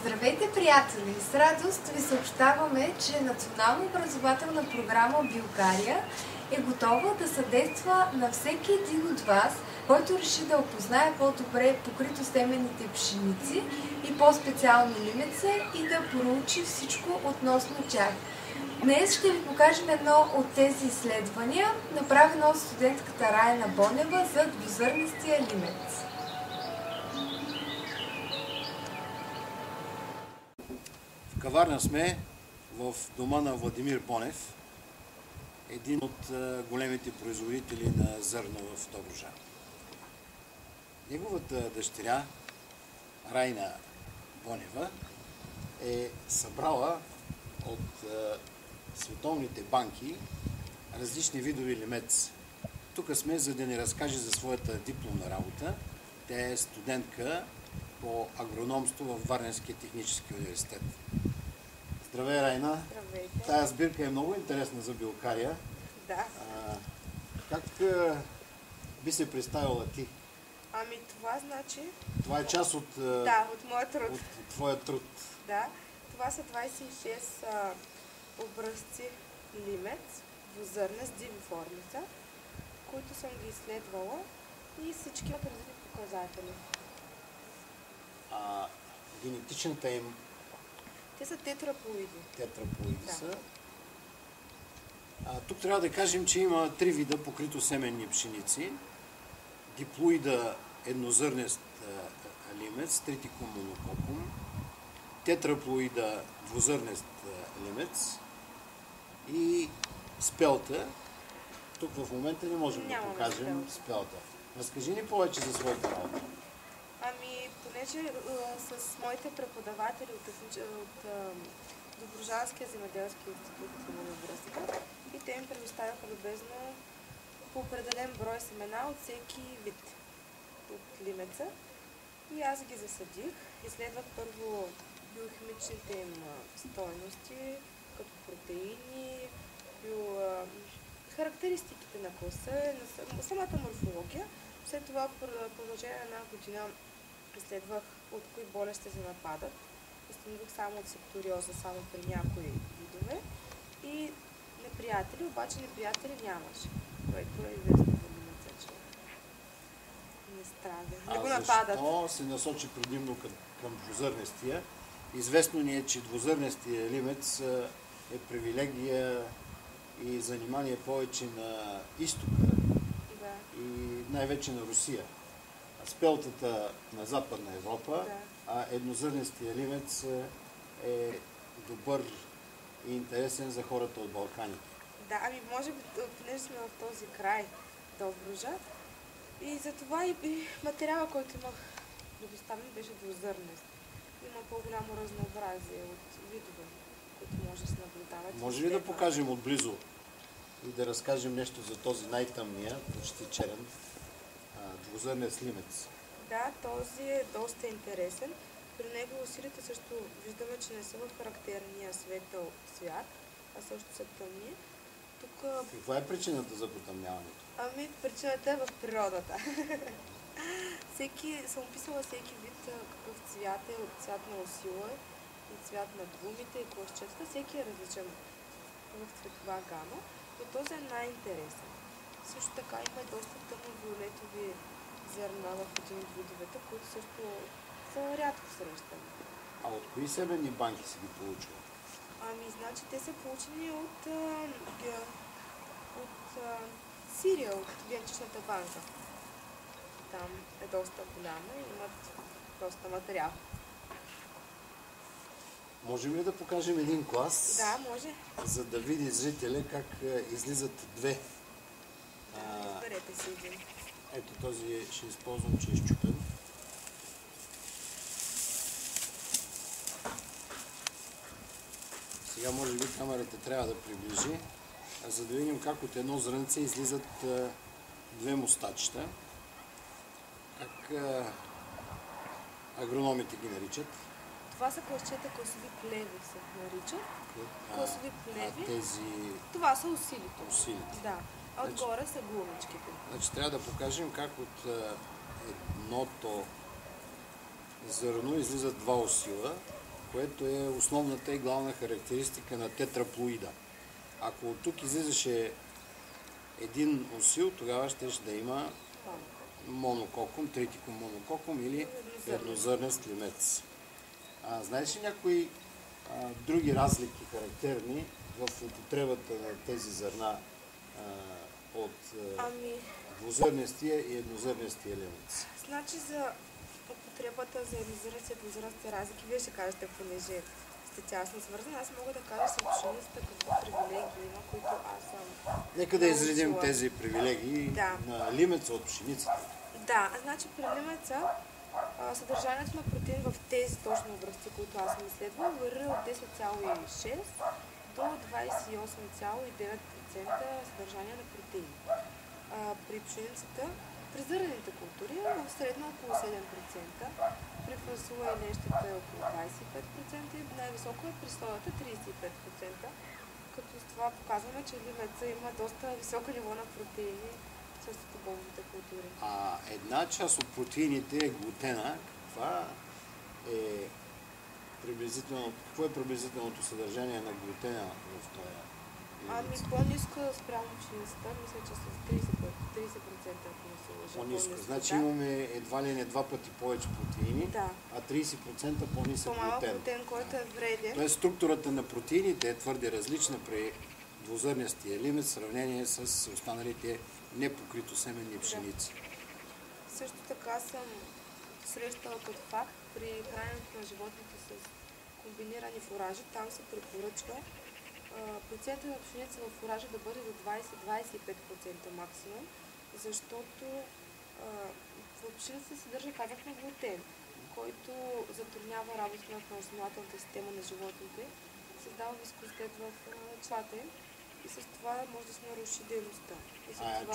Здравейте, приятели! С радост ви съобщаваме, че Национална образователна програма Билгария е готова да съдейства на всеки един от вас, който реши да опознае по-добре покритосеменните пшеници и по-специално лимеца и да проучи всичко относно тях. Днес ще ви покажем едно от тези изследвания, направено от студентката Райна Бонева за двузърнестия лимец. В каварна сме в дома на Владимир Бонев, един от големите производители на зърно в Добруджа. Неговата дъщеря Райна Бонева е събрала от световните банки различни видове лимец. Тук сме, за да ни разкаже за своята дипломна работа. Тя е студентка по агрономство в Варненския технически университет. Здравей, Райна! Здравейте! Тая сбирка е много интересна за Билгария. Да. Как би се представила ти? Ами това значи... Това е част от, от моя труд. от твоя труд. Да. Това са 26 образци лимец, двузърна с диви формица, които съм ги изследвала и всички имат различни показатели. Генетичната им Те са тетраплоиди. Тетраплоиди са. Тук трябва да кажем, че има три вида покритосеменни пшеници. Диплоида еднозърнест лимец, тритикум монококум, тетраплоида двузърнест лимец и спелта. Тук в момента не можем да покажем спелта. Разкажи ни повече за своята работа. Ами, понеже с моите преподаватели от Добруджанския земеделски институт на университета и те им предоставяха любезно по определен брой семена от всеки вид от лимеца. И аз ги засадих. Изследвах първо биохимичните им стойности, като протеини, характеристиките на класа, на самата морфология. След това в продължение на една година изследвах от кои болести се нападат. Установих само от септориоза, само при някои видове. И неприятели, обаче неприятели нямаше, което е известно за лимеца, че не страда. Не го нападат. Защо се насочи предимно към двузърнестия? Известно ни е, че двузърнестия лимец е привилегия и занимание повече на изтока и най-вече на Русия. Спелтата на Западна Европа, а еднозърнестия лимец е добър и интересен за хората от Балканите. Да, ами може би, понеже сме в този край Добруджа, и затова и материала, който имах предоставен, беше двузърнест. Има по-голямо разнообразие от видове, които може да се наблюдават. Може ли да покажем отблизо и да разкажем нещо за този най-тъмния, почти черен, двузърнест лимец? Да, този е доста интересен. При него усилите също виждаме, че не са в характерния светъл цвят, а също са тъмни. Тук... Каква е причината за потъмняването? Ами, причината е в природата. Съм описала всеки вид какъв цвят е, от цвят на усила и цвят на гумите и плъвчетата. Всеки е различен в цветова гама, но този е най-интересен. Също така има и доста тъмно-виолетови зърна в един от видовете, които също са рядко срещани. А от кои себенни банки си ги получила? Ами, значи те са получени от Сирия, от генетичната банка. Там е доста голяма и имат доста материал. Можем ли да покажем един клас? Да, може. За да види зрителя как излизат две. Изберете си един. Ето този ще използвам, че е счупен. Сега може би камерата трябва да приближи, за да видим как от едно зрънце излизат две мустачета. Как агрономите ги наричат? Това са класчета, класови плеви се наричат. Класови плеви. Тези... Това са усилите. Усилите. Да. А отгоре са глумичките. Значи трябва да покажем как от едното зърно излизат два усила което е основната и главна характеристика на тетраплоида. Ако от тук излизаше един усил, тогава ще да има монококум, тритикум монококум или еднозърнест лимец. Знаеш ли някои други разлики характерни в употребата на тези зърна от двузърнестия и еднозърнестия лимец? Значи за употребата за еднозърнестия разлики, вие ще кажете, понеже сте тясно свързани. Аз мога да кажа с пшеницата какви привилегии има, които аз съм. Нека да изредим тези привилегии на лимеца от пшеницата. Да, значи при лимеца съдържанието на протеин в тези точно образци, които аз съм изследвала, варира от 10,6 до 28,9% съдържание на протеин. При пшеницата, при зърнените култури е в средно около 7%, при фасула и лещата е около 25% и най-високо е при соята 35%, като с това показваме, че лимеца има доста високо ниво на протеини с бобовите култури. Една част от протеините е глутена. Какво е приблизителното съдържание на глутена в този? По-ниска спрямо пшеницата, мисля, че с 30%, ако не се лъжа. По-ниска. Значи имаме едва ли не 2 пъти повече протеини, а 30% по-нисък по-малък глутен. глутен, който е вреден. Тоест структурата на протеините е твърде различна при двузърнестия лимец в сравнение с останалите непокрито семенни пшеници. Също така съм срещала като факт при храненето на животните с комбинирани фуражи. Там се препоръчва процента на пшеница в фуража да бъде до 20-25% максимум, защото в пшеницата съдържа, казахме, глутен, който затруднява работата на храносмилателната система на животните, създава вискозитет в тлата им и с това може да се наруши дейността.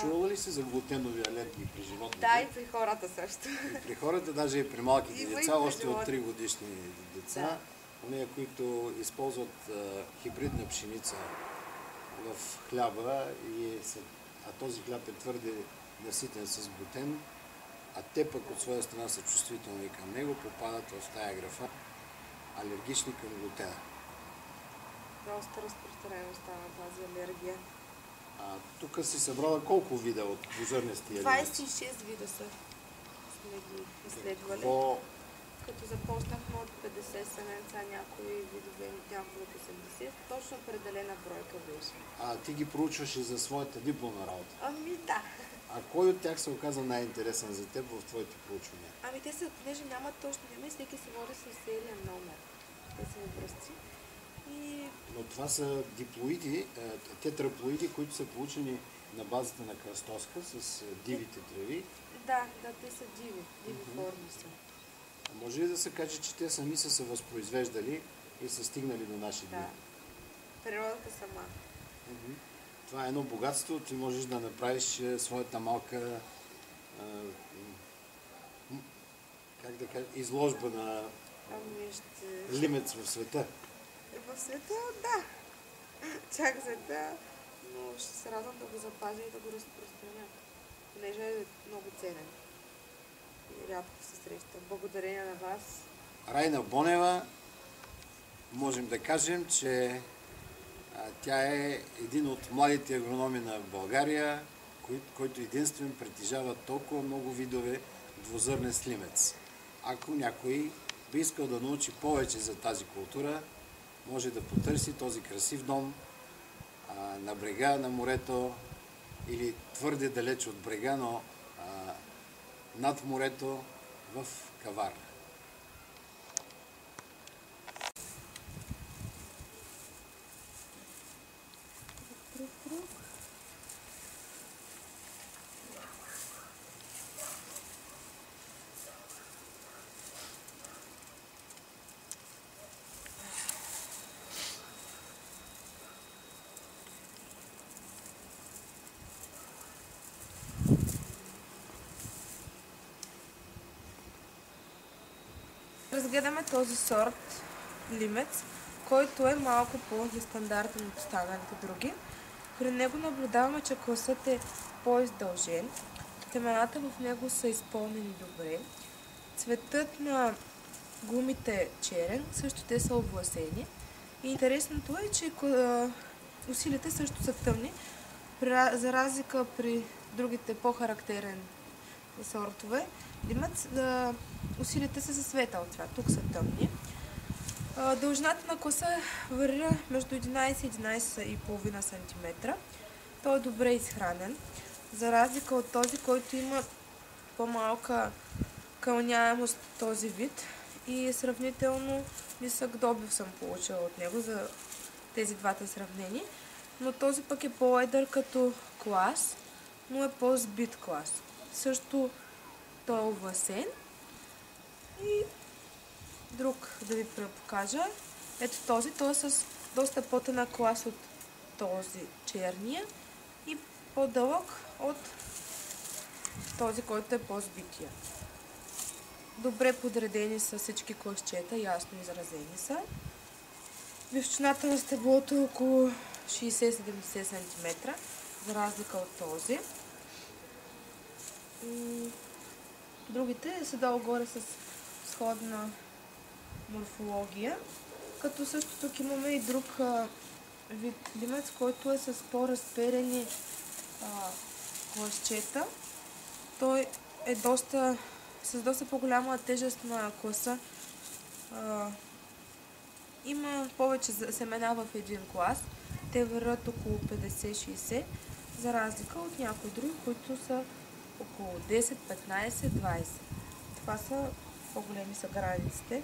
Чувала ли се за глутенови алергии при животните? Да, и при хората също. И при хората, даже и при малките деца, още от 3 годишни деца. Онея, които използват хибридна пшеница в хляба, а този хляб е твърде наситен с глутен, а те пък от своя страна са чувствителни към него, попадат в тая графа алергични към глутена. Доста разпространено става тази алергия. Тук си събрала колко вида от двузърнестия лимец? 26 вида са сме ги изследвали. Като започнахме от 50 семенца, някои видове, някои от 80, точно определена бройка беше. Ти ги проучваш и за своята дипломна работа? Да. Кой от тях се оказа най-интересен за теб в твоите проучвания? Те са, понеже нямат точно име, всеки се води с сериен номер. Те са образци. Но това са диплоиди, тетраплоиди, които са получени на базата на кръстоска с дивите треви. Да, те са диви форми са. Може ли да се каже, че те сами са се възпроизвеждали и са стигнали до наши дни? Да. Природата сама. Това е едно богатство. Ти можеш да направиш своята малка изложба на лимец в света. В света, да. Чак света, но ще се радвам да го запазя и да го разпространя, понеже е много ценен. Рядко се среща. Благодарение на вас. Райна Бонева, можем да кажем, че тя е един от младите агрономи на България, който единствен притежава толкова много видове двузърнест лимец. Ако някой би искал да научи повече за тази култура, може да потърси този красив дом на брега на морето или твърде далеч от брега, но над морето в Каварна. Разгледаме този сорт лимец, който е малко по-нестандартен от останалите други. При него наблюдаваме, че класът е по-издължен. Темената в него са изпълнени добре. Цветът на гумите черен, също те са овласени. И интересното е, че усилите също са тъмни, за разлика при другите по-характерен сортове. Димец, усилите са със светъл цвят, тук са тъмни. Дължината на класа варира между 11 и 11,5 см. Той е добре изхранен, за разлика от този, който има по-малка кълняемост този вид и сравнително нисък добив съм получила от него за тези двата сравнени. Но този пък е по-едър като клас, но е по-сбит клас. Също той е овласен. И друг да ви покажа. Ето този, той е с доста по-тънък клас от този черния и по-дълъг от този, който е по-сбития. Добре подредени са всички класчета, ясно изразени са. Височината на стеблото е около 60-70 см, за разлика от този. Другите са долу-горе с сходна морфология, като също тук имаме и друг вид димец, който е с по-разперени класчета. Той е с доста по-голяма тежест на класа. Има повече семена в един клас. Те варят около 50-60, за разлика от някои други, които са около 10, 15, 20. Това са по-големи са границите